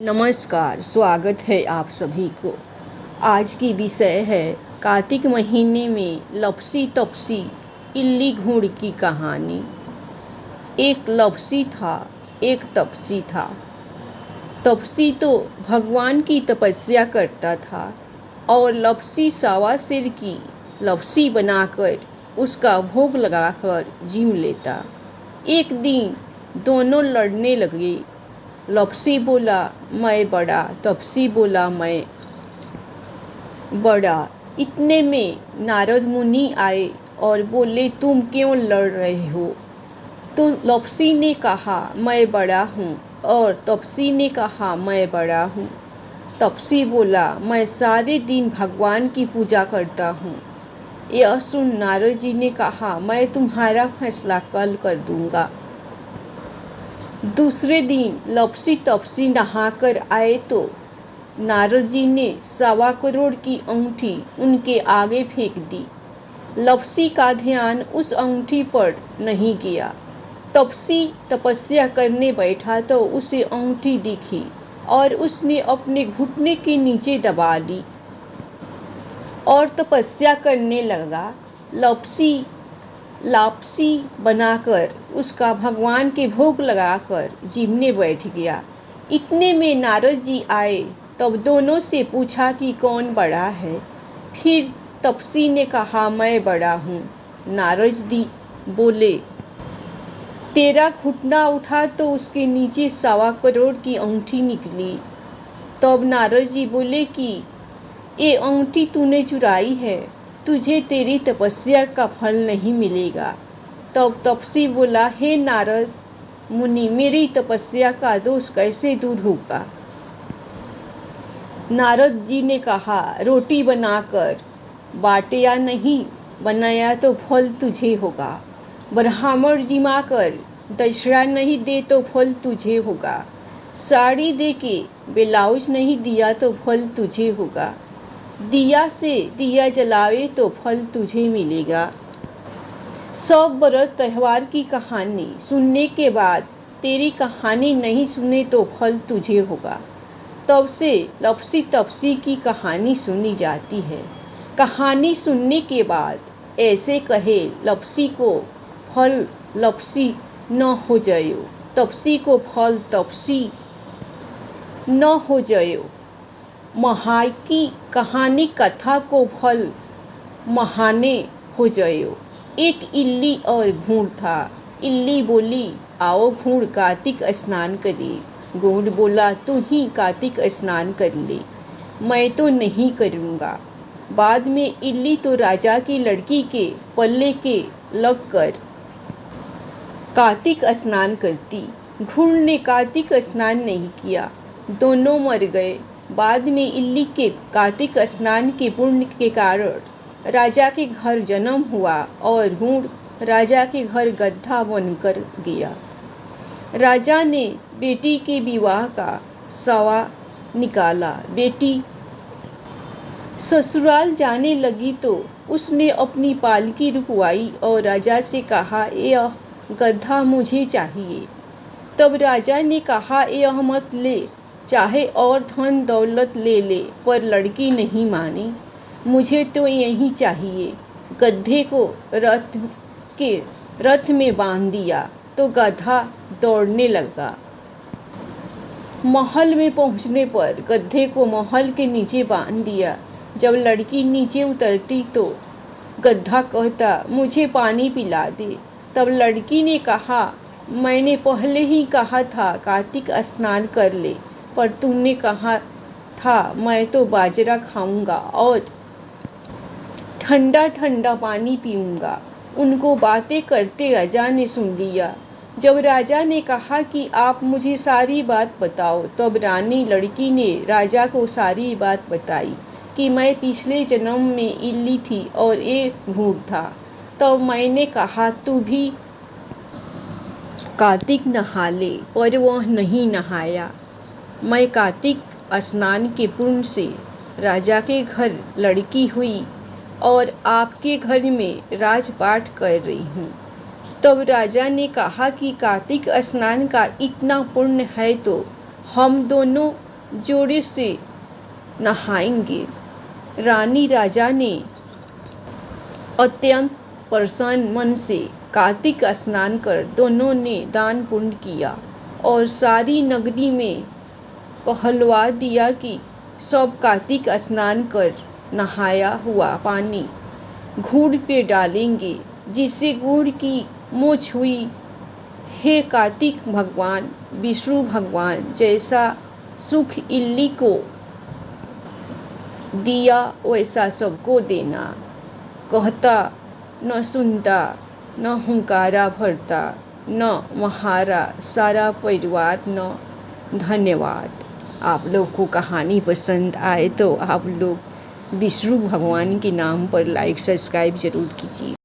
नमस्कार, स्वागत है आप सभी को। आज की विषय है कार्तिक महीने में लपसी तपसी इल्ली घूड़ की कहानी। एक लपसी था, एक तपसी था। तपसी तो भगवान की तपस्या करता था और लपसी सवा सिर की लपसी बनाकर उसका भोग लगाकर जीव लेता। एक दिन दोनों लड़ने लगे। लपसी बोला मैं बड़ा, तपसी बोला मैं बड़ा। इतने में नारद मुनि आए और बोले तुम क्यों लड़ रहे हो? तो लपसी ने कहा मैं बड़ा हूँ और तपसी ने कहा मैं बड़ा हूँ। तपसी बोला मैं सारे दिन भगवान की पूजा करता हूँ। यह सुन नारद जी ने कहा मैं तुम्हारा फैसला कल कर दूंगा। दूसरे दिन लपसी तपसी नहाकर आए तो नारद जी ने 1.25 करोड़ की अंगूठी उनके आगे फेंक दी। लपसी का ध्यान उस अंगूठी पर नहीं गया। तपसी तपस्या करने बैठा तो उसे अंगूठी दिखी और उसने अपने घुटने के नीचे दबा ली और तपस्या करने लगा। लपसी लापसी बनाकर उसका भगवान के भोग लगाकर जीवने बैठ गया। इतने में नारद जी आए, तब दोनों से पूछा कि कौन बड़ा है। फिर तपसी ने कहा मैं बड़ा हूँ। नारद जी बोले तेरा घुटना उठा तो उसके नीचे 1.25 करोड़ की अंगूठी निकली। तब नारद जी बोले कि ये अंगूठी तूने चुराई है, तुझे तेरी तपस्या का फल नहीं मिलेगा। तब तपसी बोला हे नारद मुनि, मेरी तपस्या का दोष कैसे दूर होगा? नारद जी ने कहा रोटी बनाकर बाटे या नहीं बनाया तो फल तुझे होगा। ब्राह्मण जिमाकर दक्षिणा नहीं दे तो फल तुझे होगा। साड़ी दे के ब्लाउज नहीं दिया तो फल तुझे होगा। दिया से दिया जलावे तो फल तुझे मिलेगा। सब व्रत त्योहार की कहानी सुनने के बाद तेरी कहानी नहीं सुने तो फल तुझे होगा। तब से लपसी तपसी की कहानी सुनी जाती है। कहानी सुनने के बाद ऐसे कहे लपसी को फल लपसी न हो जायो, तपसी को फल तपसी न हो जायो। महाय की कहानी कथा को फल महाने हो जायो। एक इल्ली और घूड़ था। इल्ली बोली आओ घूड़ कार्तिक स्नान करे। घूड़ बोला तू ही कार्तिक स्नान कर ले, मैं तो नहीं करूँगा। बाद में इल्ली तो राजा की लड़की के पल्ले के लग कर कार्तिक स्नान करती। घूड़ ने कार्तिक स्नान नहीं किया, दोनों मर गए। बाद में इल्ली के कार्तिक स्नान के पुण्य के कारण राजा के घर जन्म हुआ और घूड़ राजा के घर गधा बनकर गया। राजा ने बेटी के विवाह का सवा निकाला। बेटी ससुराल जाने लगी तो उसने अपनी पालकी रुकवाई और राजा से कहा यह गधा मुझे चाहिए। तब राजा ने कहा यह मत ले, चाहे और धन दौलत ले ले, पर लड़की नहीं मानी। मुझे तो यही चाहिए। गधे को रथ में बांध दिया तो गधा दौड़ने लगा। महल में पहुंचने पर गधे को महल के नीचे बांध दिया। जब लड़की नीचे उतरती तो गधा कहता मुझे पानी पिला दे। तब लड़की ने कहा मैंने पहले ही कहा था कार्तिक स्नान कर ले, पर तुमने कहा था मैं तो बाजरा खाऊंगा और ठंडा ठंडा पानी पीऊंगा। उनको बातें करते राजा ने सुन लिया। जब राजा ने कहा कि आप मुझे सारी बात बताओ, तब रानी लड़की ने राजा को सारी बात बताई कि मैं पिछले जन्म में इल्ली थी और एक घूड़ था। तब मैंने कहा तू भी कार्तिक नहा ले, पर वह नहीं नहाया। मैं कार्तिक स्नान के पुण्य से राजा के घर लड़की हुई और आपके घर में राजपाट कर रही हूँ। तब राजा ने कहा कि कार्तिक स्नान का इतना पुण्य है तो हम दोनों जोड़े से नहाएंगे। रानी राजा ने अत्यंत प्रसन्न मन से कार्तिक स्नान कर दोनों ने दान पुण्य किया और सारी नगरी में कहलवा दिया कि सब कार्तिक स्नान कर नहाया हुआ पानी घूड़ पे डालेंगे, जिससे घूड़ की मोछ हुई। हे कार्तिक भगवान, विष्णु भगवान, जैसा सुख इल्ली को दिया वैसा सबको देना। कहता न सुनता, न हुंकारा भरता, न महारा सारा परिवार, न धन्यवाद। आप लोग को कहानी पसंद आए तो आप लोग विष्णु भगवान के नाम पर लाइक सब्सक्राइब जरूर कीजिए।